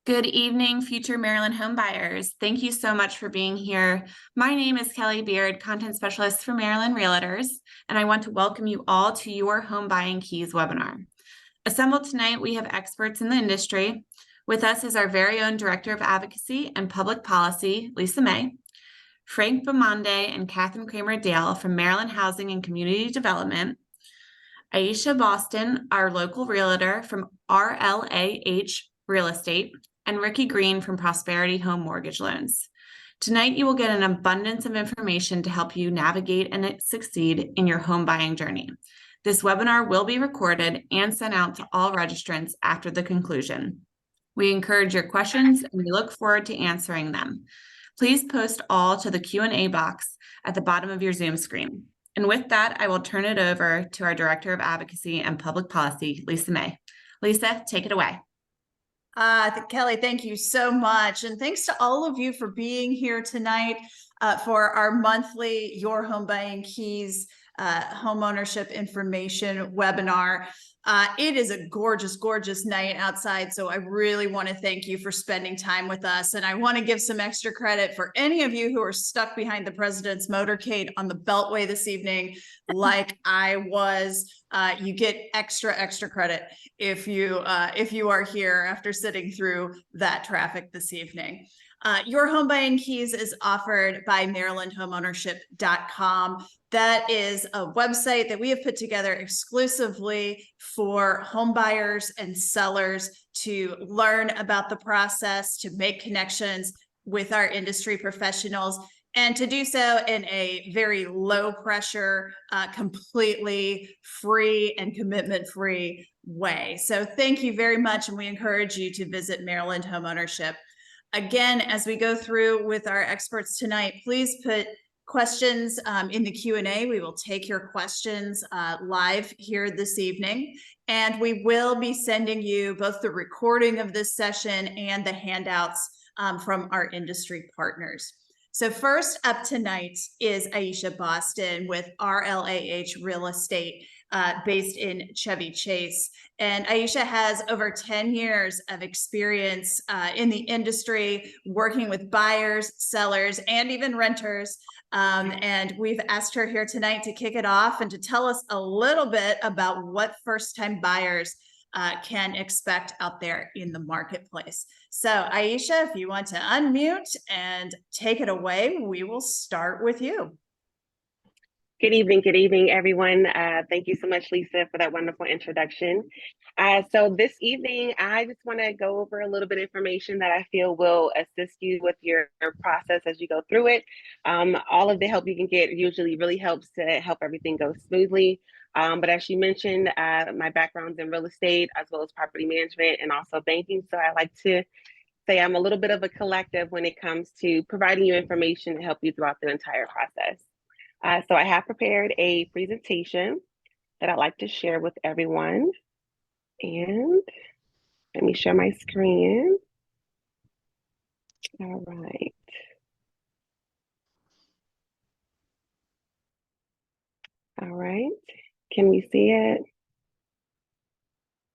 Good evening, future Maryland home buyers. Thank you so much for being here. My name is Kelly Beard, Content Specialist for Maryland Realtors, and I want to welcome you all to your Home Buying Keys webinar. Assembled tonight, we have experts in the industry. With us is our very own Director of Advocacy and Public Policy, Lisa May, Frank Bamonde and Catherine Kramer-Dale from Maryland Housing and Community Development, Aisha Boston, our local realtor from RLAH Real Estate, and Ricky Green from Prosperity Home Mortgage Loans. Tonight, you will get an abundance of information to help you navigate and succeed in your home buying journey. This webinar will be recorded and sent out to all registrants after the conclusion. We encourage your questions and we look forward to answering them. Please post all to the Q&A box at the bottom of your Zoom screen. And with that, I will turn it over to our Director of Advocacy and Public Policy, Lisa May. Lisa, take it away. Kelly, thank you so much. And thanks to all of you for being here tonight for our monthly Your Home Buying Keys homeownership information webinar. It is a gorgeous, gorgeous night outside. So I really want to thank you for spending time with us. And I want to give some extra credit for any of you who are stuck behind the president's motorcade on the Beltway this evening, like I was. You get extra credit if you are here after sitting through that traffic this evening. Your Home Buying Keys is offered by MarylandHomeownership.com. That is a website that we have put together exclusively for home buyers and sellers to learn about the process, to make connections with our industry professionals, and to do so in a very low pressure, completely free and commitment free way. So thank you very much. And we encourage you to visit Maryland Homeownership. Again, as we go through with our experts tonight, please put questions in the Q&A. We will take your questions live here this evening, and we will be sending you both the recording of this session and the handouts from our industry partners. So first up tonight is Aisha Boston with RLAH Real Estate based in Chevy Chase. And Aisha has over 10 years of experience in the industry, working with buyers, sellers, and even renters. And we've asked her here tonight to kick it off and to tell us a little bit about what first-time buyers can expect out there in the marketplace. So Aisha, if you want to unmute and take it away, we will start with you. Good evening, everyone. Thank you so much, Lisa, for that wonderful introduction. So this evening, I just want to go over a little bit of information that I feel will assist you with your process as you go through it. All of the help you can get usually really helps to help everything go smoothly. But as you mentioned, my background's in real estate as well as property management and also banking. So I like to say I'm a little bit of a collective when it comes to providing you information to help you throughout the entire process. So I have prepared a presentation that I'd like to share with everyone. And let me share my screen. All right. All right. Can we see it?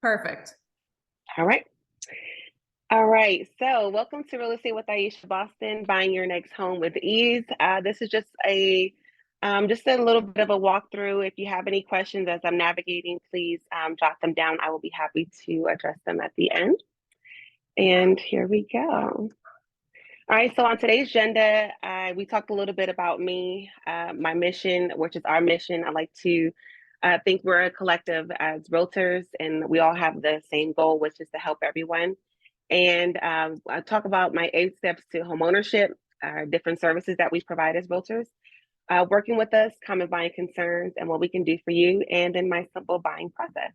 Perfect. All right. All right. So welcome to Real Estate with Aisha Boston, buying your next home with ease. This is just a little bit of a walkthrough. If you have any questions as I'm navigating, please jot them down. I will be happy to address them at the end. And here we go. All right, so on today's agenda, we talked a little bit about me, my mission, which is our mission. I like to think we're a collective as realtors, and we all have the same goal, which is to help everyone. And I talk about my 8 steps to homeownership, different services that we provide as realtors, working with us, common buying concerns, and what we can do for you, and then my simple buying process.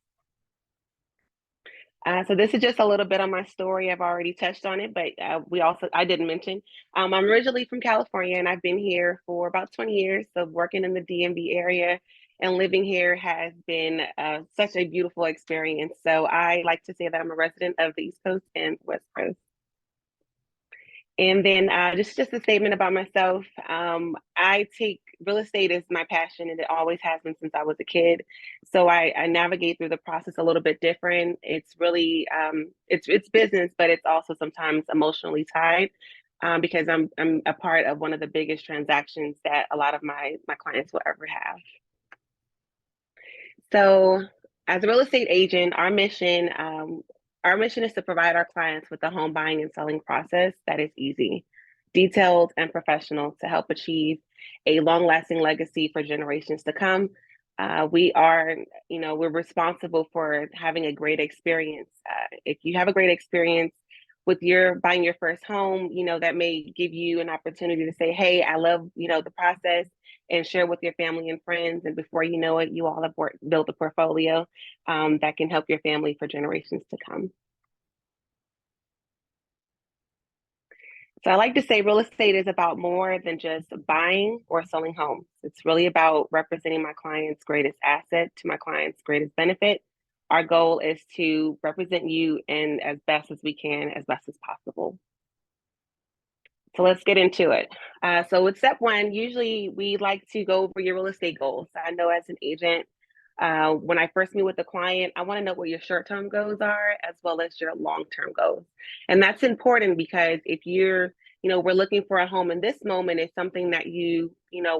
So this is just a little bit on my story. I've already touched on it, but I didn't mention, I'm originally from California, and I've been here for about 20 years. So working in the DMV area and living here has been such a beautiful experience. So I like to say that I'm a resident of the East Coast and West Coast. And then just a statement about myself. I take real estate is my passion, and it always has been since I was a kid. So I navigate through the process a little bit different. It's really it's business, but it's also sometimes emotionally tied, because I'm a part of one of the biggest transactions that a lot of my clients will ever have. So, as a real estate agent, our mission is to provide our clients with a home buying and selling process that is easy, detailed, and professional to help achieve a long-lasting legacy for generations to come. We are, we're responsible for having a great experience. If you have a great experience with your buying your first home, that may give you an opportunity to say, "Hey, I love, the process," and share with your family and friends. And before you know it, you all have built a portfolio that can help your family for generations to come. So I like to say real estate is about more than just buying or selling homes. It's really about representing my client's greatest asset to my client's greatest benefit. Our goal is to represent you in as best as we can, as best as possible. So let's get into it. So with step one, usually we like to go over your real estate goals. I know as an agent, when I first meet with a client, I want to know what your short-term goals are as well as your long-term goals. And that's important because if we're looking for a home in this moment, it's something that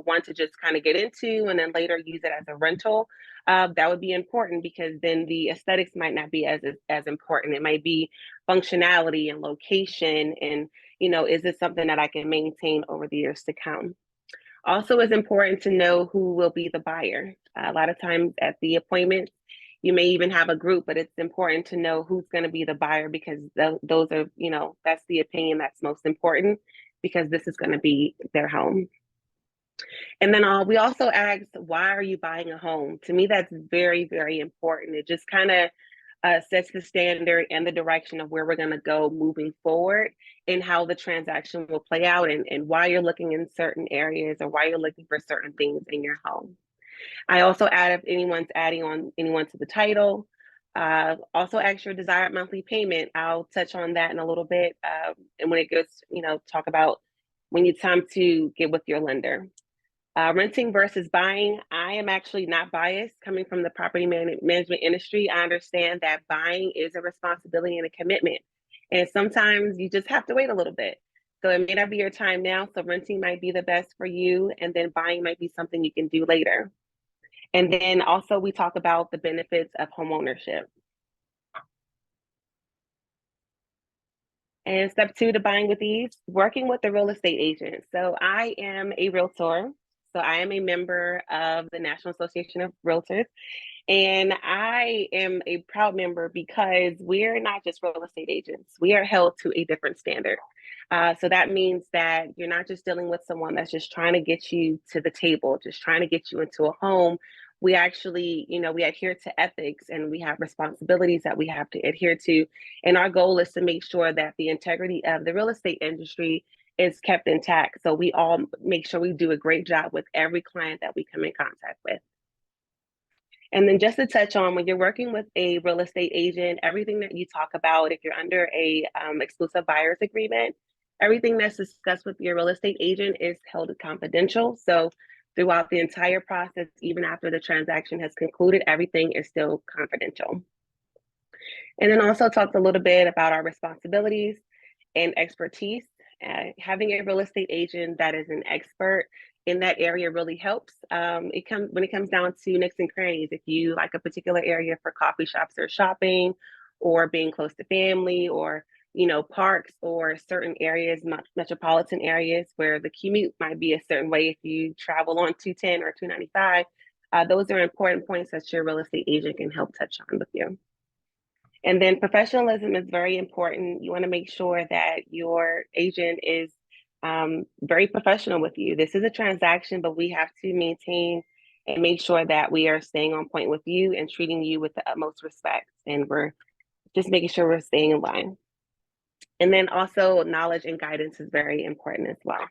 want to just kind of get into and then later use it as a rental. That would be important because then the aesthetics might not be as important. It might be functionality and location and is this something that I can maintain over the years to come? Also, it's important to know who will be the buyer. A lot of times at the appointments, you may even have a group, but it's important to know who's going to be the buyer because those are, that's the opinion that's most important because this is going to be their home. And then we also asked, why are you buying a home? To me, that's very, very important. It just kind of sets the standard and the direction of where we're going to go moving forward and how the transaction will play out and why you're looking in certain areas or why you're looking for certain things in your home. I also add if anyone's adding on anyone to the title. Also ask your desired monthly payment. I'll touch on that in a little bit. And when it goes, talk about when it's time to get with your lender. Renting versus buying, I am actually not biased. Coming from the property management industry, I understand that buying is a responsibility and a commitment. And sometimes you just have to wait a little bit. So it may not be your time now. So renting might be the best for you. And then buying might be something you can do later. And then also we talk about the benefits of homeownership. And step two to buying with ease, working with a real estate agent. So I am a realtor. So I am a member of the National Association of Realtors. And I am a proud member because we're not just real estate agents. We are held to a different standard. So that means that you're not just dealing with someone that's just trying to get you to the table, just trying to get you into a home. We actually, we adhere to ethics and we have responsibilities that we have to adhere to. And our goal is to make sure that the integrity of the real estate industry is kept intact. So we all make sure we do a great job with every client that we come in contact with. And then just to touch on, when you're working with a real estate agent, everything that you talk about, if you're under a exclusive buyer's agreement, everything that's discussed with your real estate agent is held confidential. So throughout the entire process, even after the transaction has concluded, everything is still confidential. And then also talked a little bit about our responsibilities and expertise. Having a real estate agent that is an expert in that area really helps. When it comes down to nicks and crannies, if you like a particular area for coffee shops or shopping, or being close to family, or parks, or certain areas, metropolitan areas where the commute might be a certain way if you travel on 210 or 295, those are important points that your real estate agent can help touch on with you. And then professionalism is very important. You want to make sure that your agent is very professional with you. This is a transaction, but we have to maintain and make sure that we are staying on point with you and treating you with the utmost respect. And we're just making sure we're staying in line. And then also knowledge and guidance is very important as well.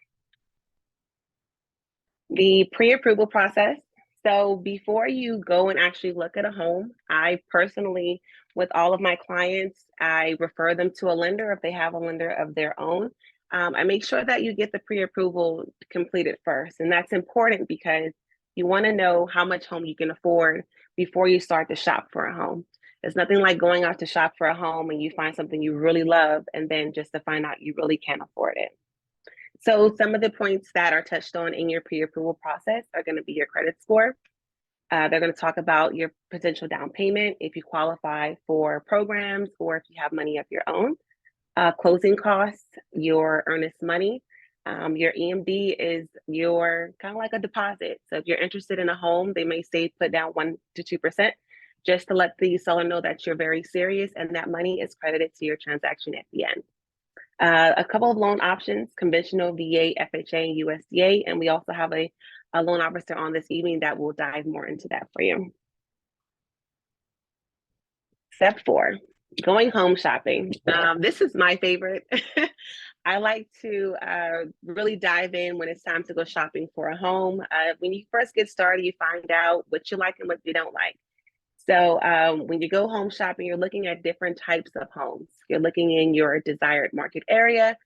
The pre-approval process. So before you go and actually look at a home, I personally, with all of my clients, I refer them to a lender if they have a lender of their own. and make sure that you get the pre-approval completed first. And that's important because you want to know how much home you can afford before you start to shop for a home. There's nothing like going out to shop for a home and you find something you really love and then just to find out you really can't afford it. So some of the points that are touched on in your pre-approval process are going to be your credit score. They're going to talk about your potential down payment if you qualify for programs or if you have money of your own. Closing costs, your earnest money. Your EMD is your kind of like a deposit. So if you're interested in a home, they may say put down 1 to 2% just to let the seller know that you're very serious and that money is credited to your transaction at the end. A couple of loan options, conventional, VA, FHA, and USDA, and we also have a loan officer on this evening that will dive more into that for you. Step 4, going home shopping. This is my favorite. I like to really dive in when it's time to go shopping for a home. When you first get started, you find out what you like and what you don't like. So when you go home shopping, you're looking at different types of homes. You're looking in your desired market area,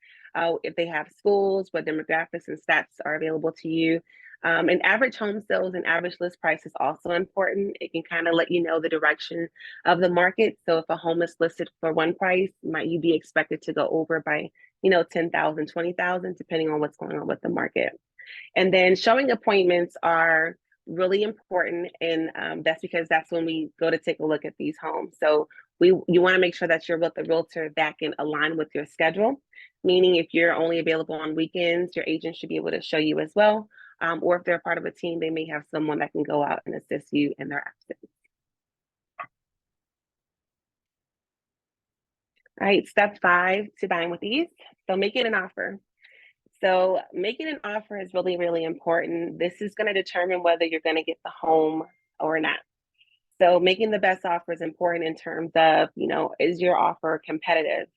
if they have schools, what demographics and stats are available to you. And average home sales and average list price is also important. It can kind of let you know the direction of the market. So if a home is listed for one price, might you be expected to go over by, 10,000, 20,000, depending on what's going on with the market. And then showing appointments are really important, and that's because that's when we go to take a look at these homes. So you want to make sure that you're with a realtor that can align with your schedule, meaning if you're only available on weekends, your agent should be able to show you as well. Or if they're part of a team, they may have someone that can go out and assist you in their absence. All right, step 5 to buying with ease. So making an offer. So making an offer is really, really important. This is going to determine whether you're going to get the home or not. So making the best offer is important in terms of, is your offer competitive?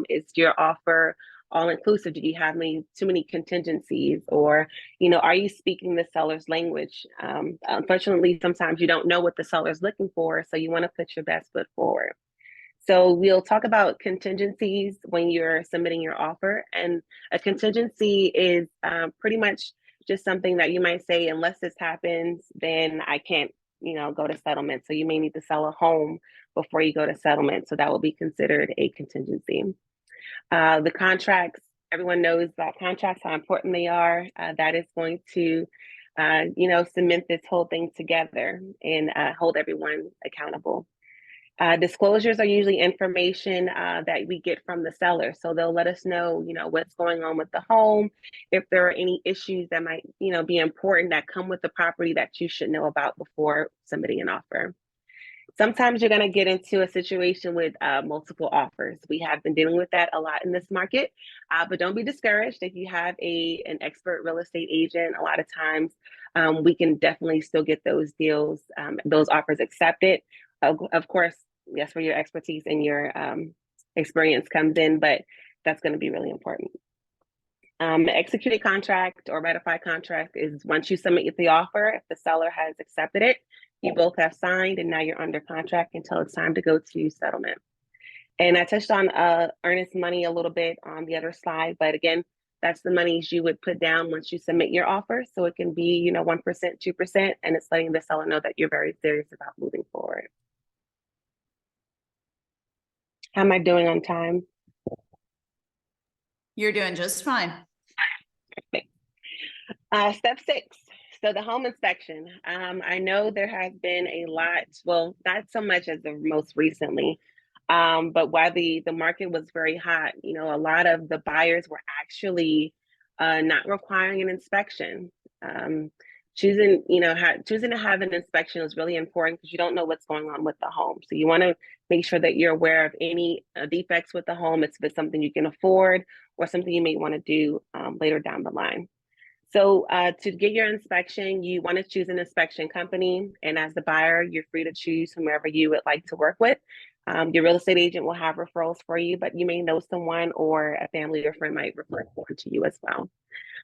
Is your offer all inclusive? Do you have too many contingencies? Or, are you speaking the seller's language? Unfortunately, sometimes you don't know what the seller's looking for, so you want to put your best foot forward. So we'll talk about contingencies when you're submitting your offer. And a contingency is pretty much just something that you might say, unless this happens, then I can't, go to settlement. So you may need to sell a home before you go to settlement. So that will be considered a contingency. The contracts, everyone knows about contracts, how important they are. That is going to, cement this whole thing together and hold everyone accountable. Disclosures are usually information that we get from the seller. So they'll let us know, what's going on with the home, if there are any issues that might, be important that come with the property that you should know about before submitting an offer. Sometimes you're going to get into a situation with multiple offers. We have been dealing with that a lot in this market, but don't be discouraged. If you have an expert real estate agent, a lot of times we can definitely still get those deals, those offers accepted. Of course, yes, where your expertise and your experience comes in, but that's going to be really important. Executed contract or ratified contract is once you submit the offer, if the seller has accepted it, you both have signed and now you're under contract until it's time to go to settlement. And I touched on earnest money a little bit on the other slide, but again, that's the monies you would put down once you submit your offer. So it can be, 1%, 2%, and it's letting the seller know that you're very serious about moving forward. How am I doing on time? You're doing just fine. Step 6. So the home inspection. I know there has been a lot, well, not so much as the most recently, but while the market was very hot, a lot of the buyers were actually not requiring an inspection. Choosing to have an inspection is really important because you don't know what's going on with the home. So you want to make sure that you're aware of any defects with the home. If it's something you can afford or something you may want to do later down the line. So to get your inspection, you want to choose an inspection company. And as the buyer, you're free to choose whomever you would like to work with. Your real estate agent will have referrals for you, but you may know someone or a family or friend might refer one to you as well.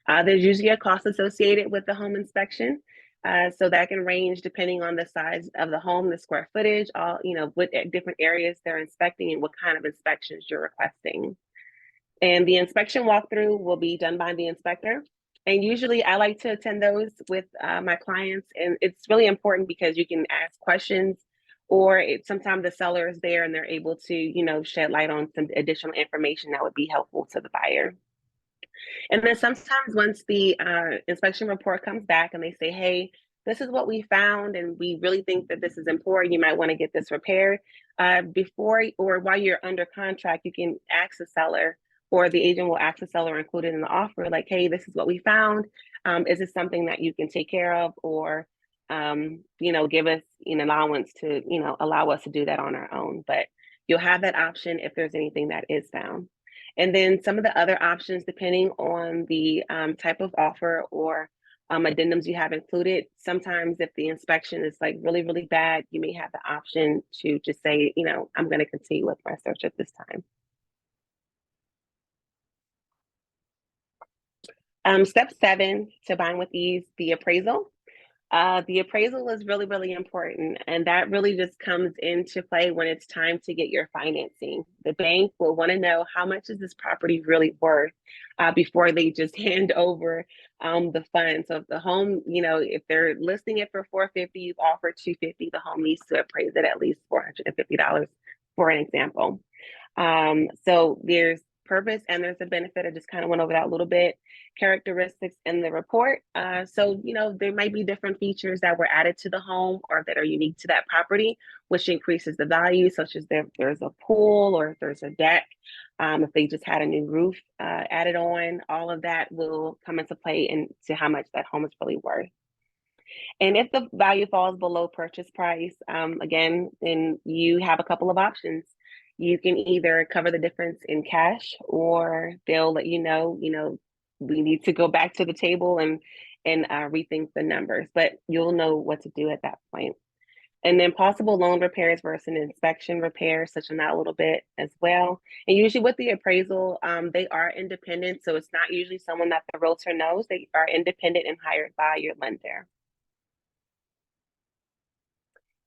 There's usually a cost associated with the home inspection. So that can range depending on the size of the home, the square footage, what different areas they're inspecting and what kind of inspections you're requesting. And the inspection walkthrough will be done by the inspector. And usually I like to attend those with my clients. And it's really important because you can ask questions, or sometimes the seller is there and they're able to, shed light on some additional information that would be helpful to the buyer. And then sometimes once the inspection report comes back and they say, hey, this is what we found, and we really think that this is important, you might want to get this repaired. Before or while you're under contract, you can ask the seller, or the agent will ask the seller included in the offer, like, hey, this is what we found. Is this something that you can take care of, or give us an allowance to, allow us to do that on our own? But you'll have that option if there's anything that is found. And then some of the other options, depending on the type of offer or addendums you have included, sometimes if the inspection is like really, really bad, you may have the option to just say, I'm going to continue with my search at this time. Step 7 to buying with ease, the appraisal. The appraisal is really, really important. And that really just comes into play when it's time to get your financing. The bank will want to know, how much is this property really worth before they just hand over the funds. So if the home, if they're listing it for $450, you've offered $250, the home needs to appraise it at least $450, for an example. So there's purpose and there's a benefit. I just kind of went over that a little bit. Characteristics in the report. So, there might be different features that were added to the home or that are unique to that property, which increases the value, such as if there's a pool or if there's a deck, if they just had a new roof added on, all of that will come into play into how much that home is really worth. And if the value falls below purchase price, again, then you have a couple of options. You can either cover the difference in cash, or they'll let you know, we need to go back to the table and rethink the numbers, but you'll know what to do at that point. And then possible loan repairs versus an inspection repair, such on that a little bit as well. And usually with the appraisal, they are independent. So it's not usually someone that the realtor knows. They are independent and hired by your lender.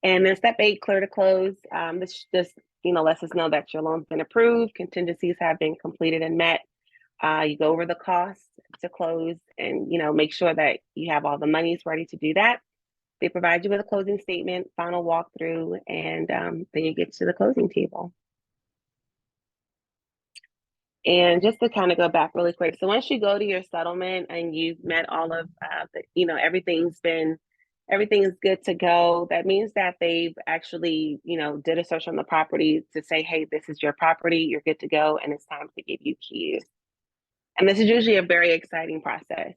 And then step 8, clear to close. This just, lets us know that your loan's been approved, contingencies have been completed and met. You go over the costs to close and, make sure that you have all the monies ready to do that. They provide you with a closing statement, final walkthrough, and then you get to the closing table. And just to kind of go back really quick. So once you go to your settlement and you've met all of everything is good to go, that means that they've actually, did a search on the property to say, hey, this is your property, you're good to go, and it's time to give you keys. And this is usually a very exciting process.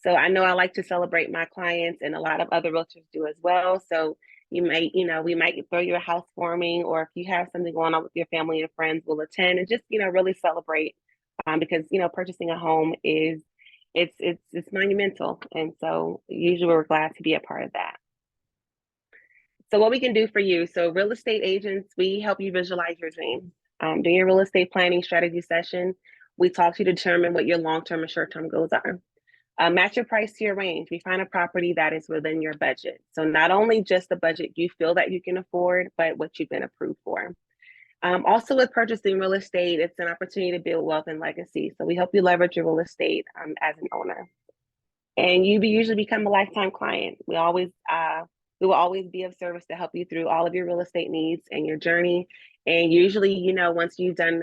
So I know I like to celebrate my clients, and a lot of other realtors do as well. So we might throw you a housewarming, or if you have something going on with your family and friends, we'll attend and just, really celebrate because, purchasing a home is, it's monumental. And so usually we're glad to be a part of that. So what we can do for you. So real estate agents, we help you visualize your dreams. During your real estate planning strategy session, we talk to you to determine what your long-term and short-term goals are. Match your price to your range. We find a property that is within your budget. So not only just the budget you feel that you can afford, but what you've been approved for. Also with purchasing real estate, it's an opportunity to build wealth and legacy. So we help you leverage your real estate as an owner. And you usually become a lifetime client. We will always be of service to help you through all of your real estate needs and your journey. And usually, once you've done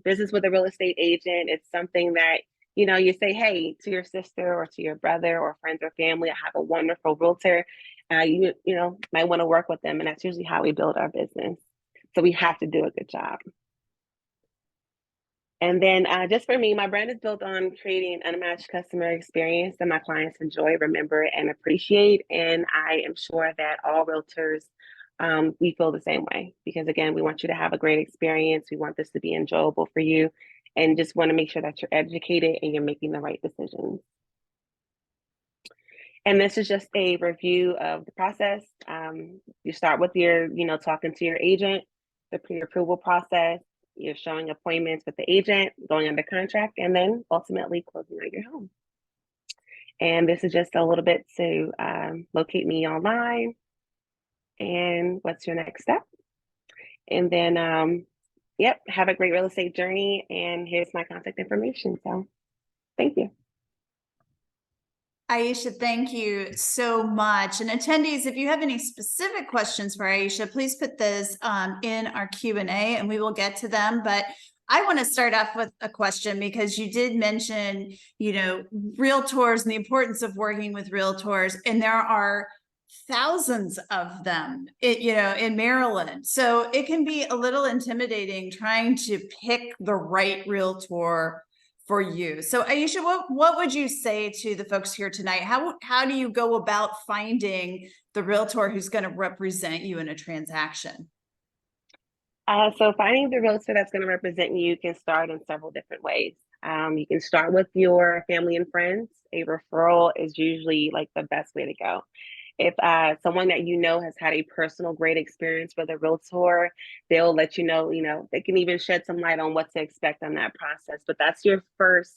business with a real estate agent, it's something that, you say, hey, to your sister or to your brother or friends or family, I have a wonderful realtor. You might want to work with them. And that's usually how we build our business. So we have to do a good job. And then just for me, my brand is built on creating an unmatched customer experience that my clients enjoy, remember, and appreciate. And I am sure that all realtors, we feel the same way, because again, we want you to have a great experience. We want this to be enjoyable for you, and just want to make sure that you're educated and you're making the right decisions. And this is just a review of the process. You start with your, talking to your agent, the pre-approval process. You're showing appointments with the agent, going under contract, and then ultimately closing on your home. And this is just a little bit to locate me online. And what's your next step? And then yep, have a great real estate journey. And here's my contact information. So thank you. Aisha, thank you so much. And attendees, if you have any specific questions for Aisha, please put those in our Q&A and we will get to them. But I want to start off with a question because you did mention, realtors and the importance of working with realtors, and there are thousands of them, in Maryland. So it can be a little intimidating trying to pick the right realtor for you. So Aisha, what would you say to the folks here tonight? How do you go about finding the realtor who's going to represent you in a transaction? So finding the realtor that's going to represent you can start in several different ways. You can start with your family and friends. A referral is usually like the best way to go. If someone that you know has had a personal great experience with a realtor, they'll let you know, they can even shed some light on what to expect on that process. But that's your first,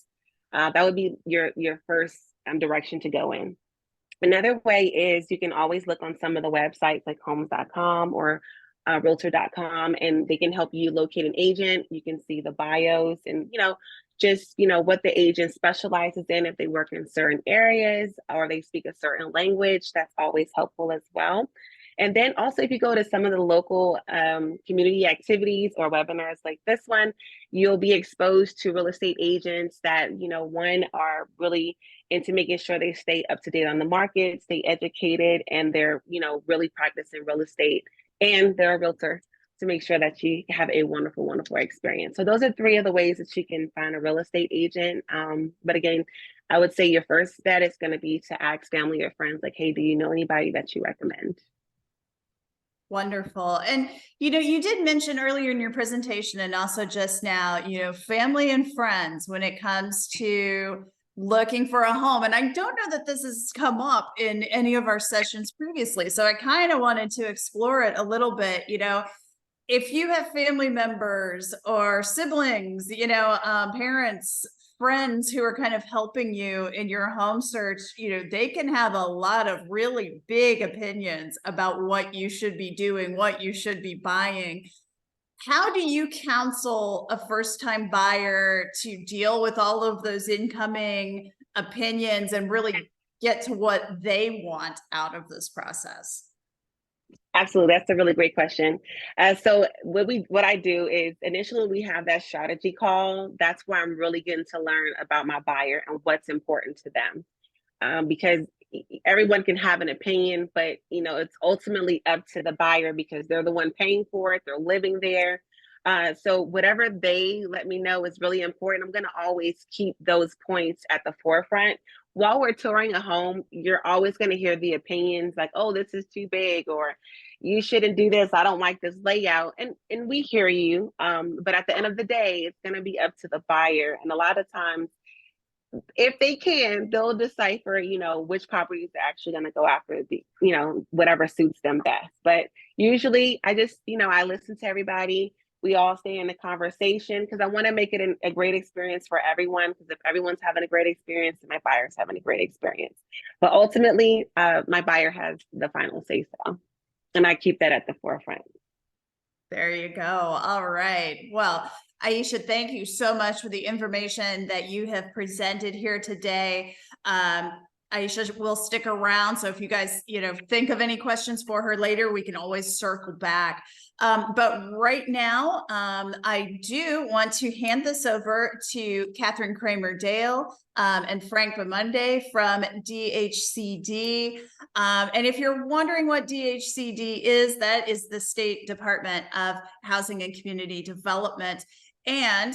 that would be your first direction to go in. Another way is you can always look on some of the websites like homes.com or realtor.com, and they can help you locate an agent. You can see the bios and, what the agent specializes in, if they work in certain areas or they speak a certain language. That's always helpful as well. And then also, if you go to some of the local community activities or webinars like this one, you'll be exposed to real estate agents that, one, are really into making sure they stay up to date on the market, stay educated, and they're, really practicing real estate, and they're a realtor, to make sure that you have a wonderful, wonderful experience. So those are three of the ways that you can find a real estate agent. But again, I would say your first bet is going to be to ask family or friends, like, hey, do you know anybody that you recommend? Wonderful. And, you did mention earlier in your presentation and also just now, family and friends when it comes to looking for a home. And I don't know that this has come up in any of our sessions previously. So I kind of wanted to explore it a little bit. If you have family members or siblings, parents, friends who are kind of helping you in your home search, they can have a lot of really big opinions about what you should be doing, what you should be buying. How do you counsel a first-time buyer to deal with all of those incoming opinions and really get to what they want out of this process? Absolutely, that's a really great question. So what I do is initially we have that strategy call. That's where I'm really getting to learn about my buyer and what's important to them, because everyone can have an opinion, but it's ultimately up to the buyer because they're the one paying for it. They're living there. So whatever they let me know is really important. I'm going to always keep those points at the forefront. While we're touring a home, you're always going to hear the opinions like, oh, this is too big, or you shouldn't do this. I don't like this layout. And we hear you. But at the end of the day, it's going to be up to the buyer. And a lot of times, if they can, they'll decipher, which properties are actually going to go after the, whatever suits them best. But usually I just, I listen to everybody. We all stay in the conversation because I want to make it a great experience for everyone. Because if everyone's having a great experience, then my buyer's having a great experience. But ultimately, my buyer has the final say so. And I keep that at the forefront. There you go. All right. Well, Aisha, thank you so much for the information that you have presented here today. Aisha will stick around. So if you guys, think of any questions for her later, we can always circle back. But right now, I do want to hand this over to Catherine Kramer-Dale and Frank Bamunde from DHCD. And if you're wondering what DHCD is, that is the State Department of Housing and Community Development. And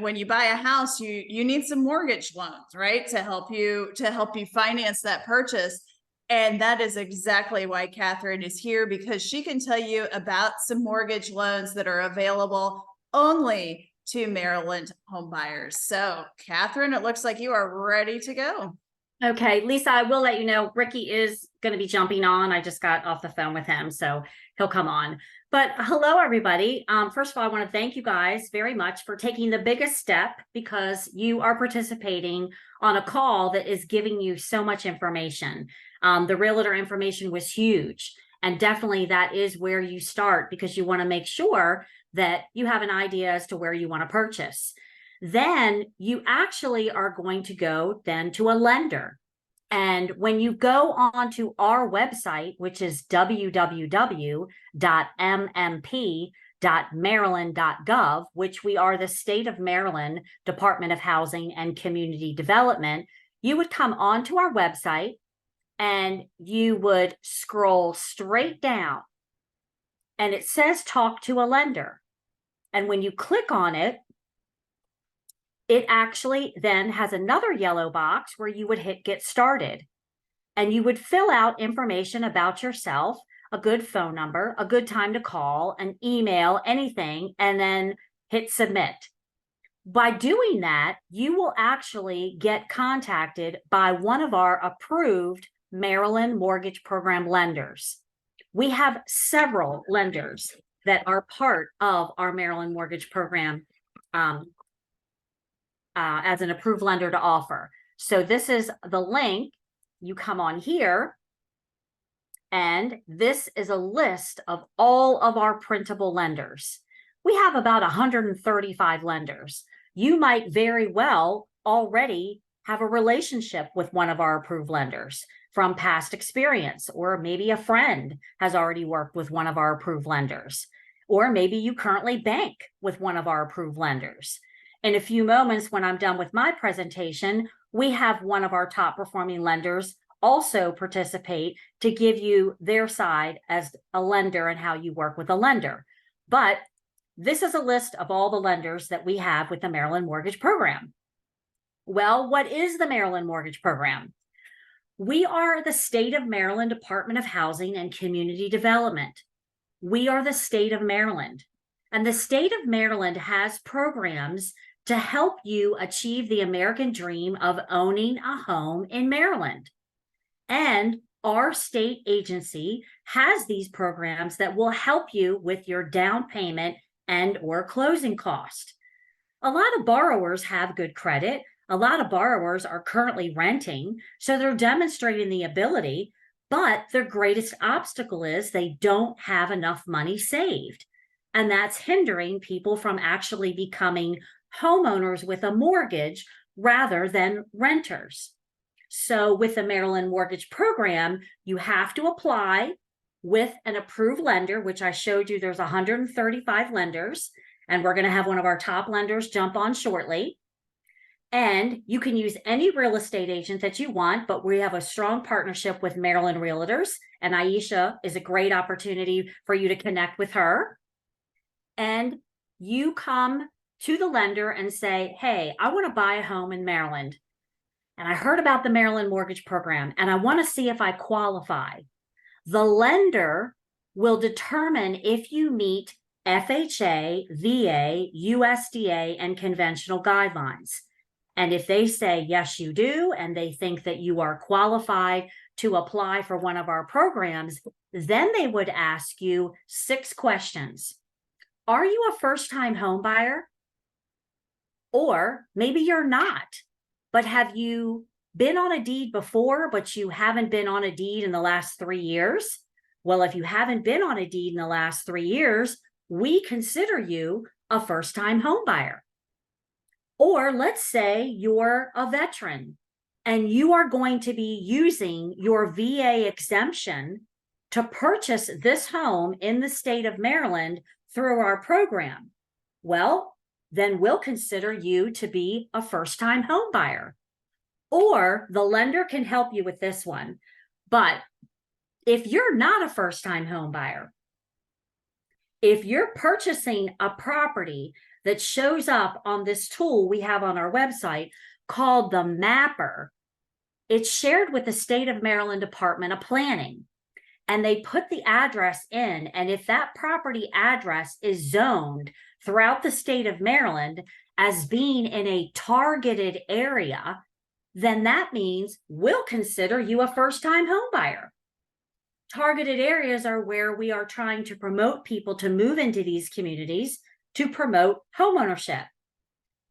when you buy a house, you need some mortgage loans, right? To help you finance that purchase. And that is exactly why Catherine is here, because she can tell you about some mortgage loans that are available only to Maryland home buyers. So Catherine, it looks like you are ready to go. Okay, Lisa, I will let you know, Ricky is going to be jumping on. I just got off the phone with him, so he'll come on. But hello, everybody. First of all, I want to thank you guys very much for taking the biggest step, because you are participating on a call that is giving you so much information. The realtor information was huge, and definitely that is where you start, because you want to make sure that you have an idea as to where you want to purchase. Then you actually are going to go then to a lender. And when you go onto our website, which is www.mmp.maryland.gov, which we are the state of Maryland Department of Housing and Community Development, you would come onto our website and you would scroll straight down and it says talk to a lender. And when you click on it, it actually then has another yellow box where you would hit get started. And you would fill out information about yourself, a good phone number, a good time to call, an email, anything, and then hit submit. By doing that, you will actually get contacted by one of our approved Maryland Mortgage Program lenders. We have several lenders that are part of our Maryland Mortgage Program as an approved lender to offer. So this is the link. You come on here, and this is a list of all of our printable lenders. We have about 135 lenders. You might very well already have a relationship with one of our approved lenders from past experience, or maybe a friend has already worked with one of our approved lenders, or maybe you currently bank with one of our approved lenders. In a few moments, when I'm done with my presentation, we have one of our top performing lenders also participate to give you their side as a lender and how you work with a lender. But this is a list of all the lenders that we have with the Maryland Mortgage Program. Well, what is the Maryland Mortgage Program? We are the state of Maryland Department of Housing and Community Development. We are the state of Maryland, and the state of Maryland has programs to help you achieve the American dream of owning a home in Maryland. And our state agency has these programs that will help you with your down payment and or closing cost. A lot of borrowers have good credit. A lot of borrowers are currently renting, so they're demonstrating the ability, but their greatest obstacle is they don't have enough money saved. And that's hindering people from actually becoming homeowners with a mortgage rather than renters. So with the Maryland Mortgage Program, you have to apply with an approved lender, which I showed you there's 135 lenders, and we're going to have one of our top lenders jump on shortly. And you can use any real estate agent that you want, but we have a strong partnership with Maryland Realtors, and Aisha is a great opportunity for you to connect with her. And you come to the lender and say, hey, I want to buy a home in Maryland. And I heard about the Maryland Mortgage Program, and I want to see if I qualify. The lender will determine if you meet FHA, VA, USDA, and conventional guidelines. And if they say, yes, you do, and they think that you are qualified to apply for one of our programs, then they would ask you 6 questions. Are you a first-time home buyer? Or maybe you're not, but have you been on a deed before, but you haven't been on a deed in the last 3 years? Well, if you haven't been on a deed in the last 3 years, we consider you a first-time home buyer. Or let's say you're a veteran and you are going to be using your VA exemption to purchase this home in the state of Maryland through our program. Well, then we'll consider you to be a first-time home buyer. Or the lender can help you with this one. But if you're not a first-time home buyer, if you're purchasing a property that shows up on this tool we have on our website called the Mapper, it's shared with the state of Maryland Department of Planning. And they put the address in, and if that property address is zoned throughout the state of Maryland as being in a targeted area, then that means we'll consider you a first-time home buyer. Targeted areas are where we are trying to promote people to move into these communities to promote homeownership.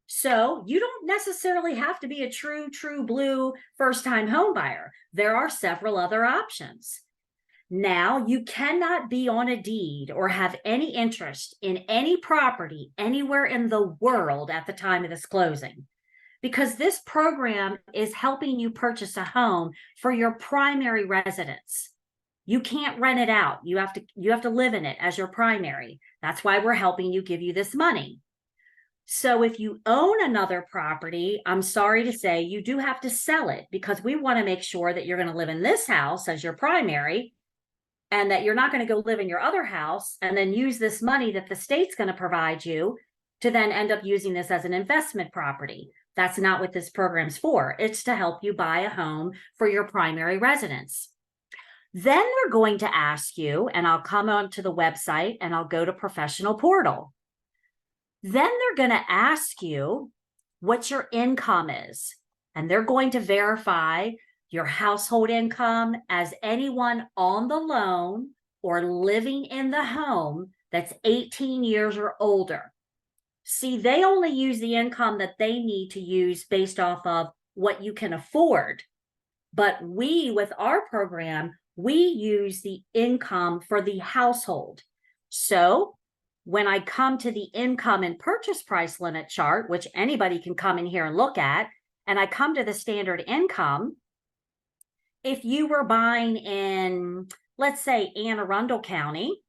So you don't necessarily have to be a true blue first-time home buyer. There are several other options. Now, you cannot be on a deed or have any interest in any property anywhere in the world at the time of this closing, because this program is helping you purchase a home for your primary residence. You can't rent it out. You have to live in it as your primary. That's why we're helping you, give you this money. So if you own another property, I'm sorry to say you do have to sell it, because we want to make sure that you're going to live in this house as your primary, and that you're not going to go live in your other house and then use this money that the state's going to provide you to then end up using this as an investment property. That's not what this program's for. It's to help you buy a home for your primary residence. Then they're going to ask you, and I'll come onto the website and I'll go to professional portal. Then they're going to ask you what your income is, and they're going to verify your household income as anyone on the loan or living in the home that's 18 years or older. See, they only use the income that they need to use based off of what you can afford. But we, with our program, we use the income for the household. So when I come to the income and purchase price limit chart, which anybody can come in here and look at, and I come to the standard income, if you were buying in, let's say, Anne Arundel County,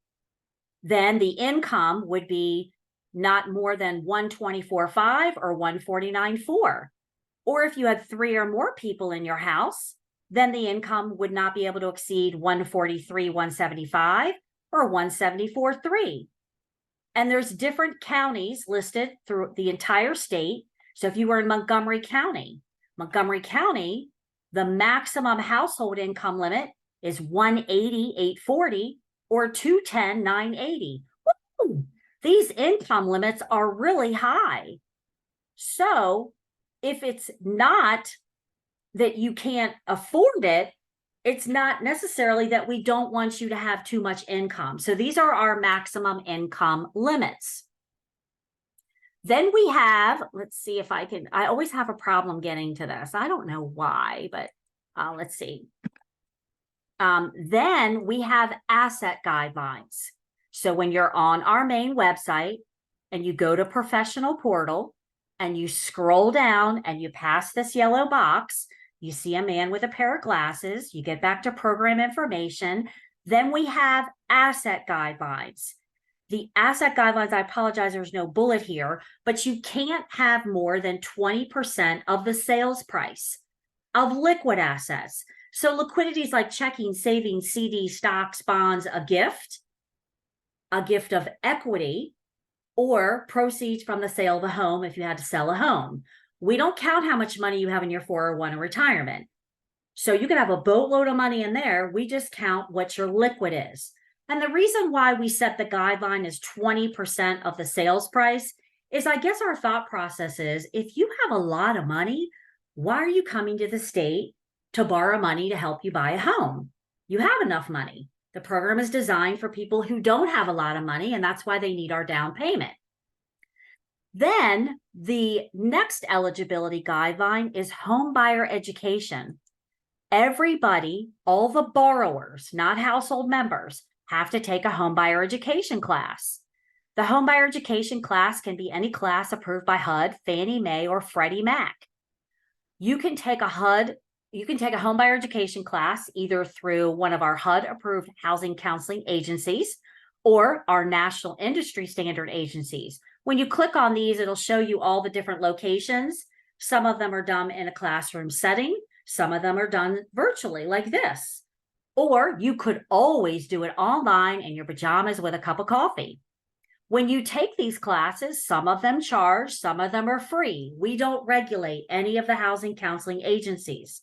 then the income would be not more than 124.5 or 149.4. Or if you had 3 or more people in your house, then the income would not be able to exceed 143.175 or 174.3. And there's different counties listed through the entire state. So if you were in Montgomery County, the maximum household income limit is 180,840 or 210,980. Woo! These income limits are really high. So if it's not that you can't afford it, it's not necessarily that we don't want you to have too much income. So these are our maximum income limits. Then we have, let's see if I always have a problem getting to this. I don't know why, but let's see. Then we have asset guidelines. So when you're on our main website and you go to professional portal and you scroll down and you pass this yellow box, you see a man with a pair of glasses, you get back to program information. Then we have asset guidelines. The asset guidelines, I apologize, there's no bullet here, but you can't have more than 20% of the sales price of liquid assets. So liquidities like checking, savings, CD, stocks, bonds, a gift of equity, or proceeds from the sale of a home if you had to sell a home. We don't count how much money you have in your 401 or retirement. So you can have a boatload of money in there. We just count what your liquid is. And the reason why we set the guideline as 20% of the sales price is, I guess our thought process is, if you have a lot of money, why are you coming to the state to borrow money to help you buy a home? You have enough money. The program is designed for people who don't have a lot of money, and that's why they need our down payment. Then the next eligibility guideline is home buyer education. Everybody, all the borrowers, not household members, have to take a home buyer education class. The home buyer education class can be any class approved by HUD, Fannie Mae, or Freddie Mac. You can take a home buyer education class either through one of our HUD approved housing counseling agencies or our national industry standard agencies. When you click on these, it'll show you all the different locations. Some of them are done in a classroom setting. Some of them are done virtually like this. Or you could always do it online in your pajamas with a cup of coffee. When you take these classes, some of them charge, some of them are free. We don't regulate any of the housing counseling agencies.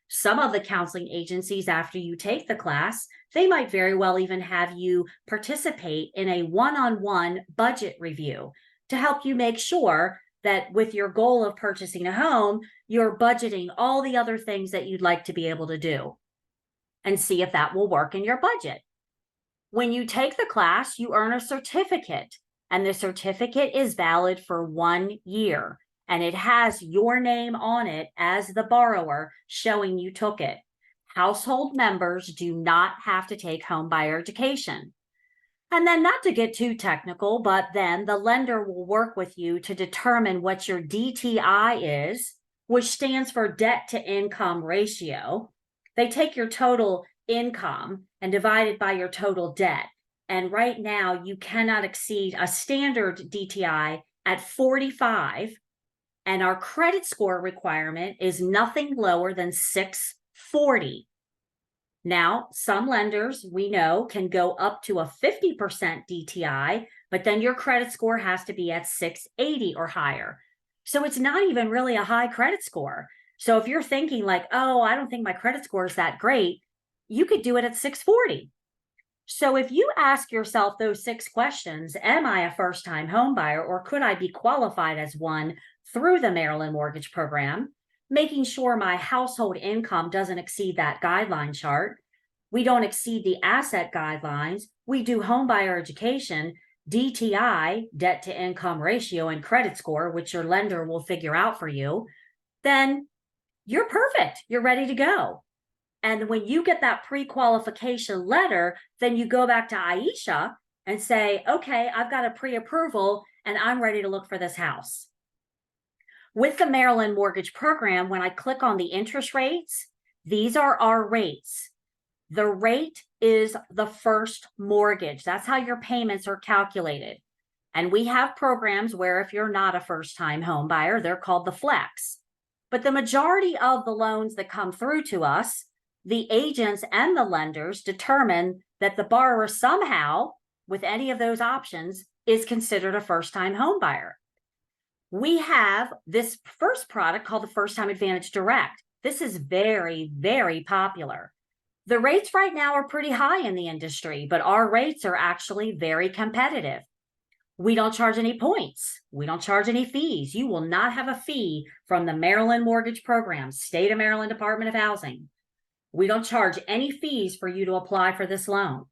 Some of the counseling agencies, after you take the class, they might very well even have you participate in a one-on-one budget review to help you make sure that with your goal of purchasing a home, you're budgeting all the other things that you'd like to be able to do and see if that will work in your budget. When you take the class, you earn a certificate, and the certificate is valid for 1 year. And it has your name on it as the borrower, showing you took it. Household members do not have to take home buyer education. And then, not to get too technical, but then the lender will work with you to determine what your DTI is, which stands for debt to income ratio. They take your total income and divide it by your total debt. And right now, you cannot exceed a standard DTI at 45. And our credit score requirement is nothing lower than 640. Now, some lenders we know can go up to a 50% DTI, but then your credit score has to be at 680 or higher. So it's not even really a high credit score. So if you're thinking like, oh, I don't think my credit score is that great, you could do it at 640. So if you ask yourself those 6 questions, am I a first-time home buyer, or could I be qualified as one through the Maryland Mortgage Program, making sure my household income doesn't exceed that guideline chart, we don't exceed the asset guidelines, we do home buyer education, DTI, debt to income ratio, and credit score, which your lender will figure out for you, then you're perfect. You're ready to go. And when you get that pre-qualification letter, then you go back to Aisha and say, okay, I've got a pre-approval and I'm ready to look for this house. With the Maryland Mortgage Program, when I click on the interest rates, these are our rates. The rate is the first mortgage. That's how your payments are calculated. And we have programs where if you're not a first-time home buyer, they're called the Flex. But the majority of the loans that come through to us, the agents and the lenders determine that the borrower somehow, with any of those options, is considered a first-time home buyer. We have this first product called the First Time Advantage Direct. This is very, very popular. The rates right now are pretty high in the industry, but our rates are actually very competitive. We don't charge any points. We don't charge any fees. You will not have a fee from the Maryland Mortgage Program, State of Maryland Department of Housing. We don't charge any fees for you to apply for this loan.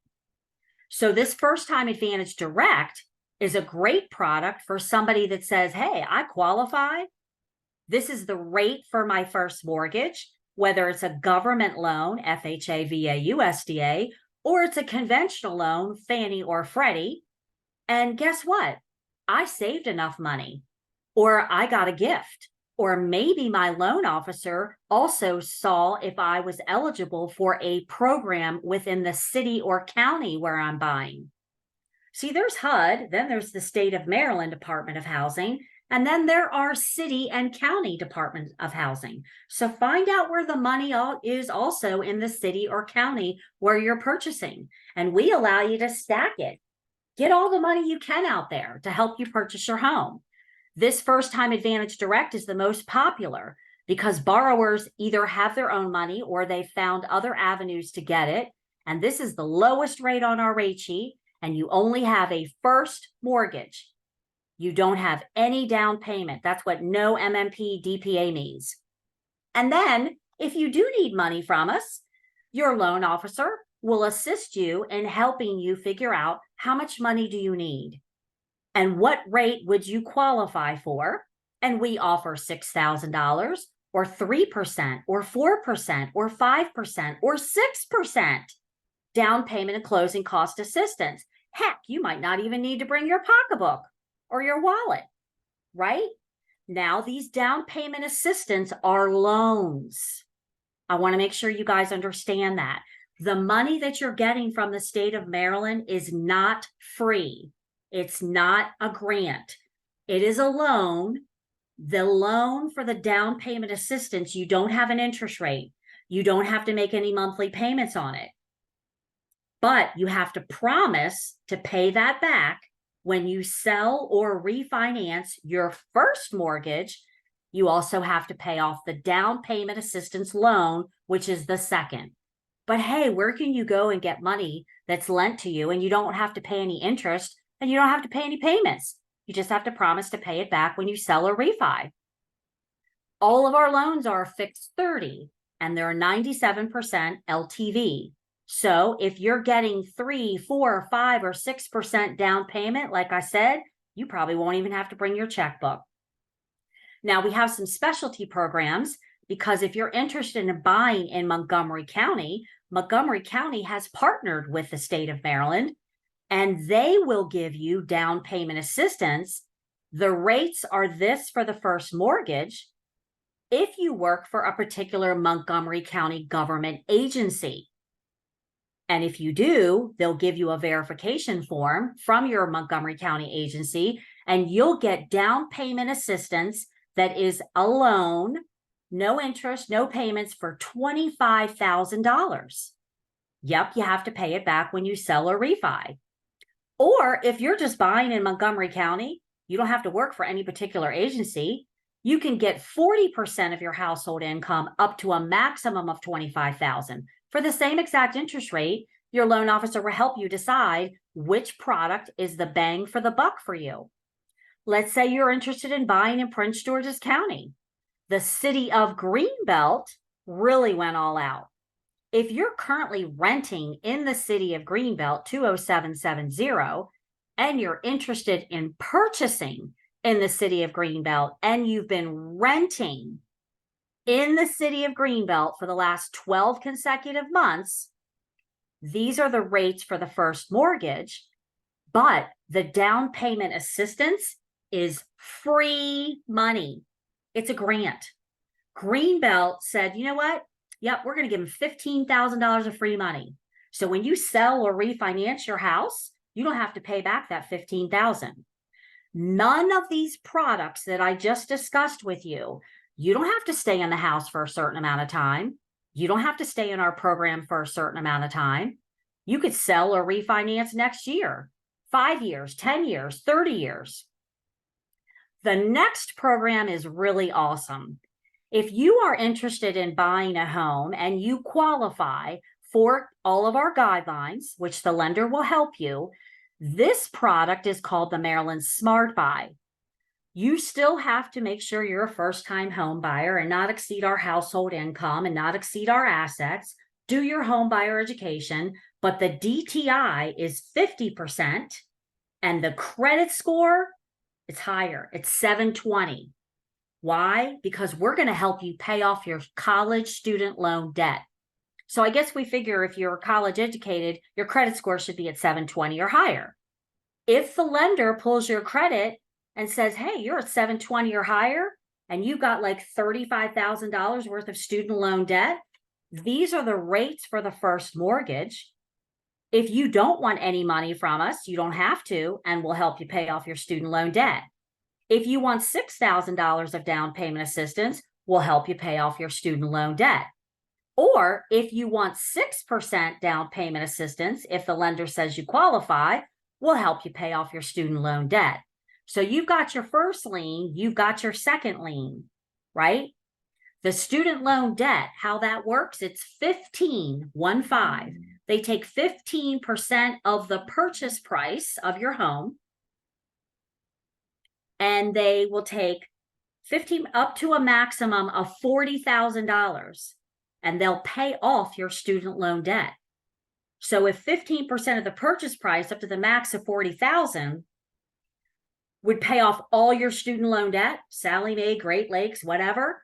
So this First Time Advantage Direct is a great product for somebody that says, hey, I qualify. This is the rate for my first mortgage, whether it's a government loan, FHA, VA, USDA, or it's a conventional loan, Fannie or Freddie. And guess what? I saved enough money, or I got a gift, or maybe my loan officer also saw if I was eligible for a program within the city or county where I'm buying. See, there's HUD, then there's the State of Maryland Department of Housing, and then there are city and county Department of Housing. So find out where the money is also in the city or county where you're purchasing. And we allow you to stack it. Get all the money you can out there to help you purchase your home. This First Time Advantage Direct is the most popular because borrowers either have their own money or they found other avenues to get it. And this is the lowest rate on our rate sheet. And you only have a first mortgage. You don't have any down payment. That's what no MMP DPA means. And then if you do need money from us, your loan officer will assist you in helping you figure out how much money do you need and what rate would you qualify for. And we offer $6,000 or 3% or 4% or 5% or 6% down payment and closing cost assistance. Heck, you might not even need to bring your pocketbook or your wallet, right? Now, these down payment assistance are loans. I want to make sure you guys understand that. The money that you're getting from the state of Maryland is not free. It's not a grant. It is a loan. The loan for the down payment assistance, you don't have an interest rate. You don't have to make any monthly payments on it. But you have to promise to pay that back when you sell or refinance your first mortgage. You also have to pay off the down payment assistance loan, which is the second. But hey, where can you go and get money that's lent to you and you don't have to pay any interest and you don't have to pay any payments? You just have to promise to pay it back when you sell or refi. All of our loans are fixed 30 and they're 97% LTV. So if you're getting 3, 4, 5, or 6% down payment, like I said, you probably won't even have to bring your checkbook. Now we have some specialty programs because if you're interested in buying in Montgomery County has partnered with the state of Maryland, and they will give you down payment assistance. The rates are this for the first mortgage if you work for a particular Montgomery County government agency. And if you do, they'll give you a verification form from your Montgomery County agency, and you'll get down payment assistance that is a loan, no interest, no payments for $25,000. Yep, you have to pay it back when you sell or refi. Or if you're just buying in Montgomery County, you don't have to work for any particular agency. You can get 40% of your household income up to a maximum of $25,000. For the same exact interest rate, your loan officer will help you decide which product is the bang for the buck for you. Let's say you're interested in buying in Prince George's County. The city of Greenbelt really went all out. If you're currently renting in the city of Greenbelt 20770, and you're interested in purchasing in the city of Greenbelt, and you've been renting in the city of Greenbelt for the last 12 consecutive months, these are the rates for the first mortgage, but the down payment assistance is free money. It's a grant. Greenbelt said, you know what? Yep, we're going to give them $15,000 of free money. So when you sell or refinance your house, you don't have to pay back that $15,000. None of these products that I just discussed with you, you don't have to stay in the house for a certain amount of time. You don't have to stay in our program for a certain amount of time. You could sell or refinance next year, 5 years, 10 years, 30 years. The next program is really awesome. If you are interested in buying a home and you qualify for all of our guidelines, which the lender will help you, this product is called the Maryland Smart Buy. You still have to make sure you're a first-time home buyer and not exceed our household income and not exceed our assets. Do your home buyer education, but the DTI is 50% and the credit score is higher. It's 720. Why? Because we're going to help you pay off your college student loan debt. So I guess we figure if you're college educated, your credit score should be at 720 or higher. If the lender pulls your credit and says, hey, you're at 720 or higher, and you've got like $35,000 worth of student loan debt, these are the rates for the first mortgage. If you don't want any money from us, you don't have to, and we'll help you pay off your student loan debt. If you want $6,000 of down payment assistance, we'll help you pay off your student loan debt. Or if you want 6% down payment assistance, if the lender says you qualify, we'll help you pay off your student loan debt. So you've got your first lien, you've got your second lien, right? The student loan debt, how that works, it's 15. They take 15% of the purchase price of your home, and they will take 15 up to a maximum of $40,000, and they'll pay off your student loan debt. So if 15% of the purchase price up to the max of $40,000 would pay off all your student loan debt, Sallie Mae, Great Lakes, whatever,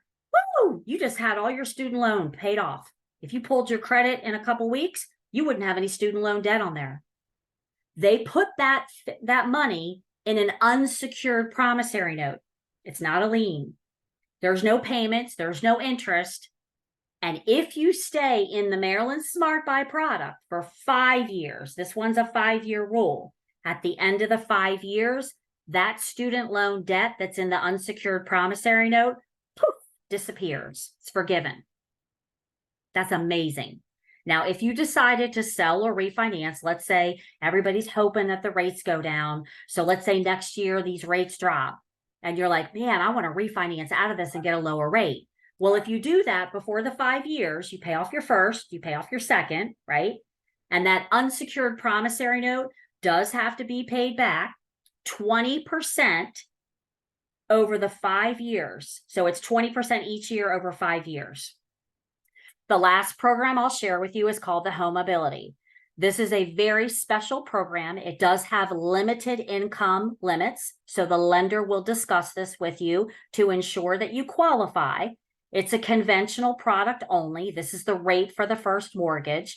woo, you just had all your student loan paid off. If you pulled your credit in a couple weeks, you wouldn't have any student loan debt on there. They put that money in an unsecured promissory note. It's not a lien. There's no payments, there's no interest. And if you stay in the Maryland Smart Buy product for 5 years, this one's a 5-year rule. At the end of the 5 years, that student loan debt that's in the unsecured promissory note, poof, disappears. It's forgiven. That's amazing. Now, if you decided to sell or refinance, let's say everybody's hoping that the rates go down. So let's say next year these rates drop and you're like, man, I want to refinance out of this and get a lower rate. Well, if you do that before the 5 years, you pay off your first, you pay off your second, right? And that unsecured promissory note does have to be paid back 20% over the 5 years. So it's 20% each year over 5 years. The last program I'll share with you is called the HomeAbility. This is a very special program. It does have limited income limits. So the lender will discuss this with you to ensure that you qualify. It's a conventional product only. This is the rate for the first mortgage.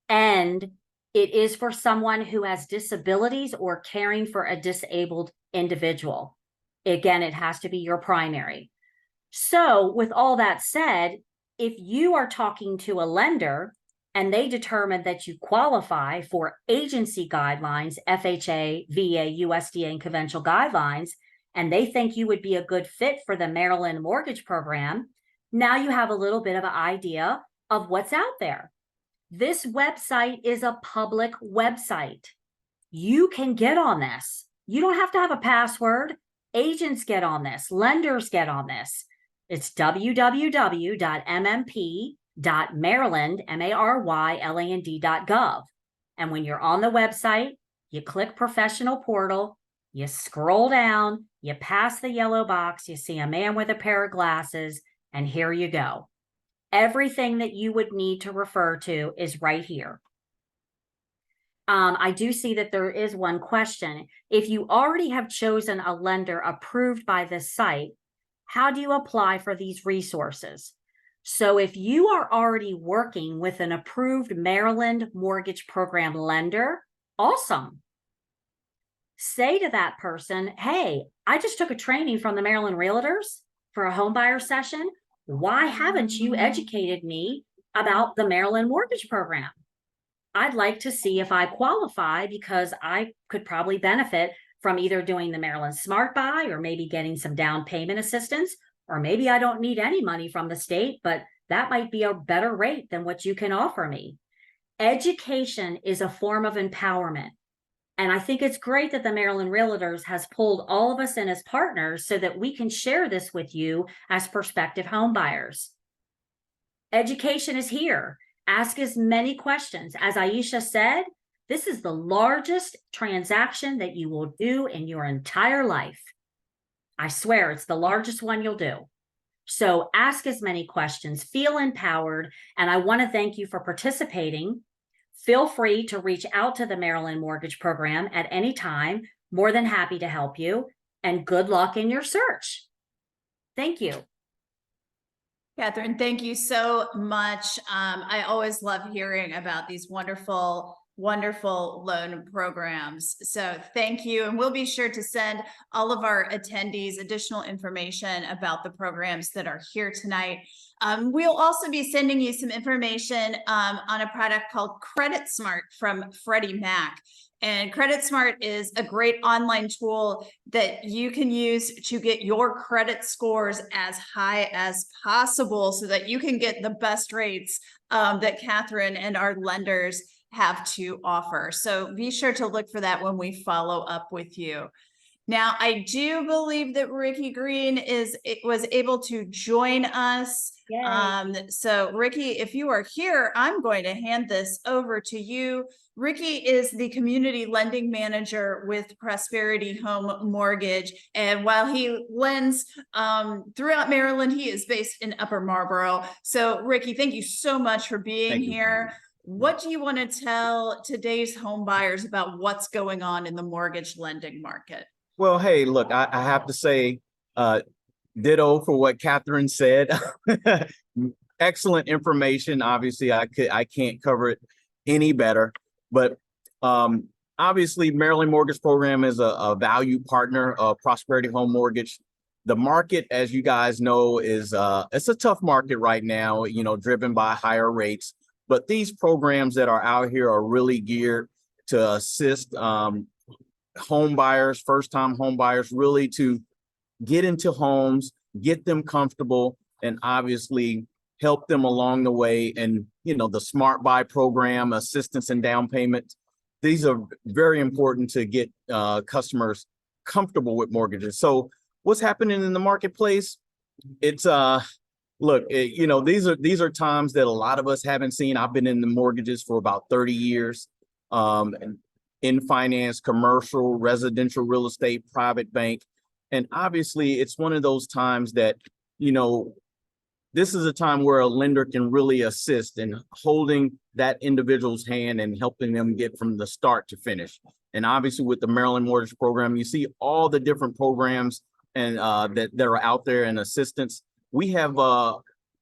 And it is for someone who has disabilities or caring for a disabled individual. Again, it has to be your primary. So with all that said, if you are talking to a lender and they determine that you qualify for agency guidelines, FHA, VA, USDA, and conventional guidelines, and they think you would be a good fit for the Maryland mortgage program, now you have a little bit of an idea of what's out there. This website is a public website. You can get on this. You don't have to have a password. Agents get on this. Lenders get on this. It's www.mmp.maryland, MARYLAND.gov. And when you're on the website, you click professional portal, you scroll down, you pass the yellow box, you see a man with a pair of glasses, and here you go. Everything that you would need to refer to is right here. I do see that there is one question. If you already have chosen a lender approved by this site, how do you apply for these resources? So if you are already working with an approved Maryland mortgage program lender, awesome. Say to that person, hey, I just took a training from the Maryland Realtors for a home buyer session. Why haven't you educated me about the Maryland mortgage program? I'd like to see if I qualify because I could probably benefit from either doing the Maryland Smart Buy or maybe getting some down payment assistance, or maybe I don't need any money from the state, but that might be a better rate than what you can offer me. Education is a form of empowerment. And I think it's great that the Maryland Realtors has pulled all of us in as partners so that we can share this with you as prospective home buyers. Education is here. Ask as many questions. As Aisha said, this is the largest transaction that you will do in your entire life. I swear it's the largest one you'll do. So ask as many questions, feel empowered, and I want to thank you for participating. Feel free to reach out to the Maryland Mortgage Program at any time. More than happy to help you, and good luck in your search. Thank you. Catherine, thank you so much. I always love hearing about these wonderful loan programs. So thank you. And we'll be sure to send all of our attendees additional information about the programs that are here tonight. We'll also be sending you some information on a product called Credit Smart from Freddie Mac. And Credit Smart is a great online tool that you can use to get your credit scores as high as possible so that you can get the best rates that Catherine and our lenders have to offer. So be sure to look for that when we follow up with you. Now, I do believe that Ricky Green was able to join us. So Ricky, if you are here, I'm going to hand this over to you. Ricky is the community lending manager with Prosperity Home Mortgage. And while he lends throughout Maryland, he is based in Upper Marlboro. So Ricky, thank you so much for being here. What do you want to tell today's home buyers about what's going on in the mortgage lending market? Well, hey, look, I have to say, ditto for what Catherine said. Excellent information. Obviously, I can't cover it any better. But obviously, Maryland Mortgage Program is a value partner of Prosperity Home Mortgage. The market, as you guys know, is it's a tough market right now, you know, driven by higher rates. But these programs that are out here are really geared to assist home buyers, first-time home buyers, really to get into homes, get them comfortable, and obviously help them along the way. And, you know, the Smart Buy program, assistance and down payment, these are very important to get customers comfortable with mortgages. So what's happening in the marketplace? It's look, you know, these are times that a lot of us haven't seen. I've been in the mortgages for about 30 years. In finance, commercial, residential real estate, private bank. And obviously it's one of those times that, you know, this is a time where a lender can really assist in holding that individual's hand and helping them get from the start to finish. And obviously with the Maryland Mortgage Program, you see all the different programs and that are out there and assistance. We have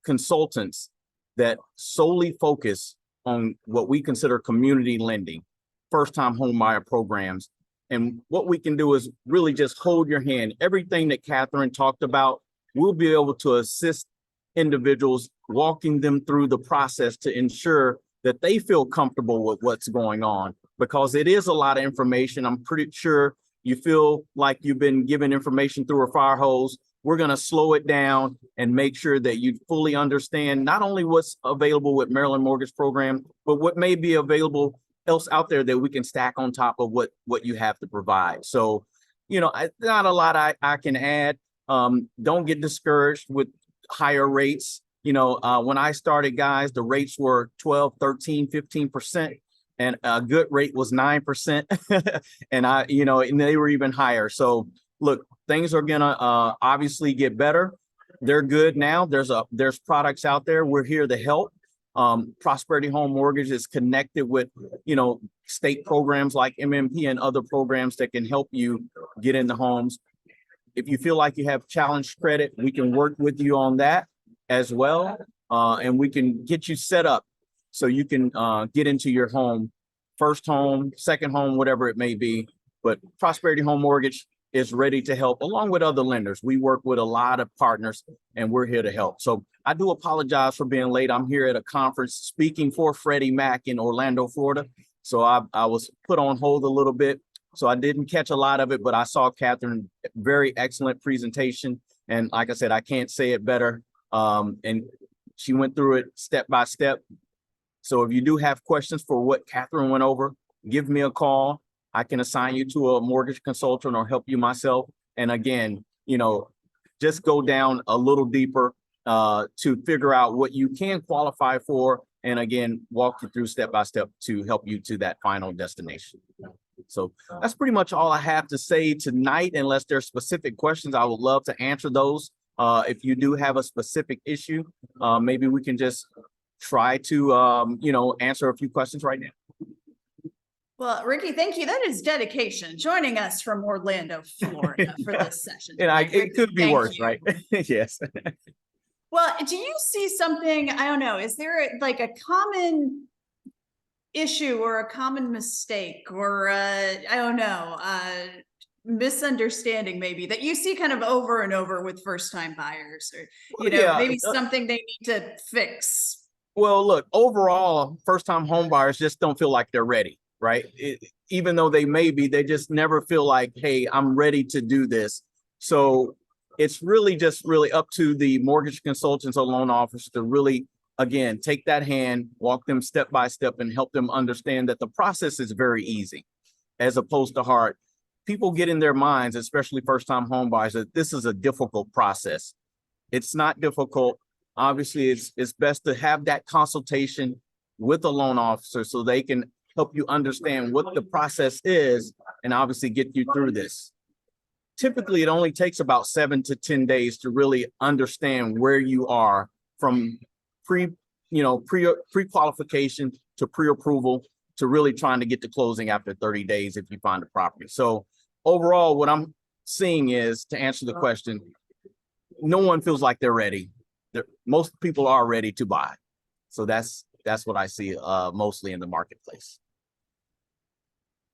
consultants that solely focus on what we consider community lending, first-time home buyer programs. And what we can do is really just hold your hand. Everything that Catherine talked about, we'll be able to assist individuals, walking them through the process to ensure that they feel comfortable with what's going on, because it is a lot of information. I'm pretty sure you feel like you've been given information through a fire hose. We're going to slow it down and make sure that you fully understand not only what's available with Maryland Mortgage Program, but what may be available else out there that we can stack on top of what you have to provide. So, not a lot I can add. Don't get discouraged with higher rates. When I started, guys, the rates were 12, 13, 15%, and a good rate was 9%. And they were even higher. So look, things are gonna obviously get better. They're good now. There's products out there. We're here to help. Prosperity Home Mortgage is connected with, state programs like MMP and other programs that can help you get into homes. If you feel like you have challenged credit, we can work with you on that as well. And we can get you set up so you can get into your home, first home, second home, whatever it may be. But Prosperity Home Mortgage is ready to help along with other lenders. We work with a lot of partners and we're here to help. So I do apologize for being late. I'm here at a conference speaking for Freddie Mac in Orlando, Florida. So I was put on hold a little bit. So I didn't catch a lot of it, but I saw Catherine, very excellent presentation. And like I said, I can't say it better. And she went through it step by step. So if you do have questions for what Catherine went over, give me a call. I can assign you to a mortgage consultant or help you myself. And again, just go down a little deeper to figure out what you can qualify for. And again, walk you through step by step to help you to that final destination. So that's pretty much all I have to say tonight. Unless there's specific questions, I would love to answer those. If you do have a specific issue, maybe we can just try to, answer a few questions right now. Well, Ricky, thank you. That is dedication, joining us from Orlando, Florida for this session. And it could be Thank worse, you. right? Yes. Well, do you see something, I don't know, is there like a common issue or a common mistake or misunderstanding maybe that you see kind of over and over with first-time buyers, or maybe something they need to fix? Well, look, overall, first-time home buyers just don't feel like they're ready, right? Even though they may be, they just never feel like, hey, I'm ready to do this. So it's really up to the mortgage consultants or loan officers to really, again, take that hand, walk them step by step, and help them understand that the process is very easy as opposed to hard. People get in their minds, especially first-time home buyers, that this is a difficult process. It's not difficult. Obviously, it's best to have that consultation with a loan officer so they can help you understand what the process is and obviously get you through this. Typically, it only takes about 7 to 10 days to really understand where you are from pre-qualification to pre-approval to really trying to get to closing after 30 days if you find a property. So overall, what I'm seeing is, to answer the question, no one feels like they're ready. Most people are ready to buy. So that's what I see mostly in the marketplace.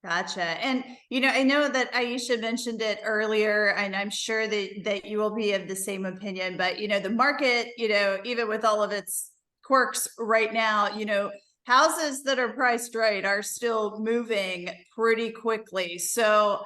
Gotcha. And, I know that Aisha mentioned it earlier, and I'm sure that you will be of the same opinion, but, the market, even with all of its quirks right now, houses that are priced right are still moving pretty quickly. So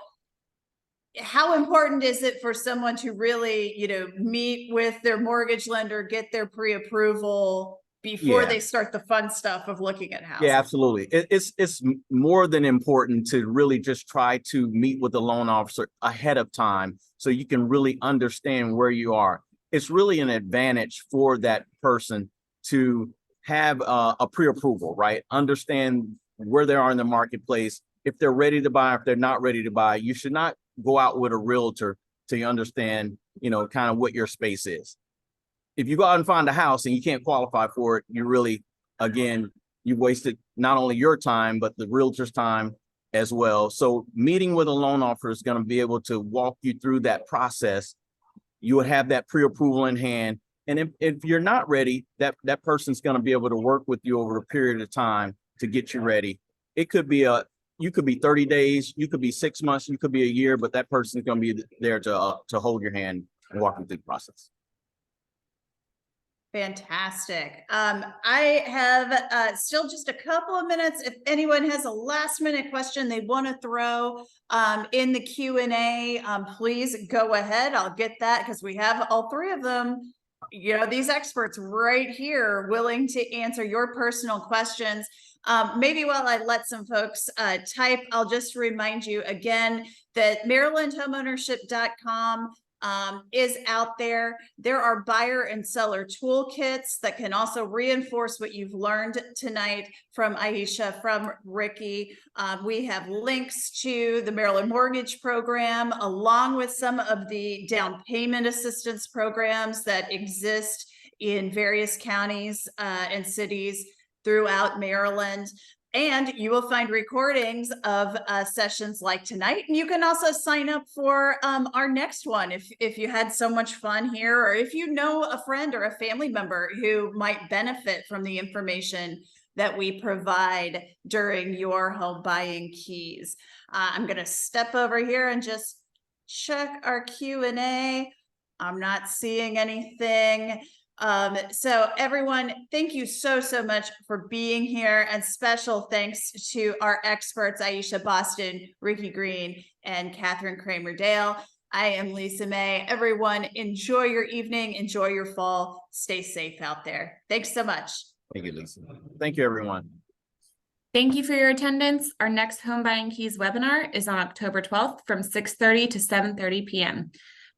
how important is it for someone to really, meet with their mortgage lender, get their pre-approval before they start the fun stuff of looking at houses? Yeah, absolutely. It's more than important to really just try to meet with the loan officer ahead of time so you can really understand where you are. It's really an advantage for that person to have a pre-approval, right? Understand where they are in the marketplace. If they're ready to buy, if they're not ready to buy, you should not go out with a realtor till you understand, kind of what your space is. If you go out and find a house and you can't qualify for it, you really, again, you've wasted not only your time, but the realtor's time as well. So meeting with a loan officer is going to be able to walk you through that process. You would have that pre-approval in hand. And if you're not ready, that person's going to be able to work with you over a period of time to get you ready. It could be you could be 30 days, you could be 6 months, you could be a year, but that person's going to be there to hold your hand and walk you through the process. Fantastic. I have still just a couple of minutes. If anyone has a last minute question they want to throw in the Q&A, please go ahead. I'll get that because we have all three of them. You know, these experts right here willing to answer your personal questions. Maybe while I let some folks type, I'll just remind you again that MarylandHomeownership.com is out there. There are buyer and seller toolkits that can also reinforce what you've learned tonight from Aisha, from Ricky. We have links to the Maryland Mortgage Program, along with some of the down payment assistance programs that exist in various counties and cities throughout Maryland. And you will find recordings of sessions like tonight. And you can also sign up for our next one if you had so much fun here, or if you know a friend or a family member who might benefit from the information that we provide during your home buying keys. I'm going to step over here and just check our Q&A. I'm not seeing anything. So everyone, thank you so much for being here, and special thanks to our experts, Aisha Boston, Ricky Green, and Catherine Kramer-Dale. I am Lisa May. Everyone, enjoy your evening, enjoy your fall, stay safe out there. Thanks so much. Thank you, Lisa. Thank you, everyone. Thank you for your attendance. Our next Home Buying Keys webinar is on October 12th from 6:30 to 7:30 p.m.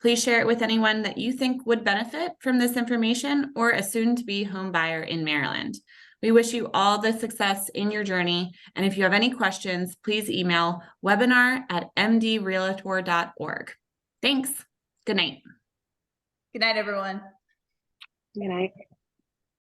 Please share it with anyone that you think would benefit from this information, or a soon-to-be home buyer in Maryland. We wish you all the success in your journey. And if you have any questions, please email webinar@mdrealtor.org. Thanks. Good night. Good night, everyone. Good night.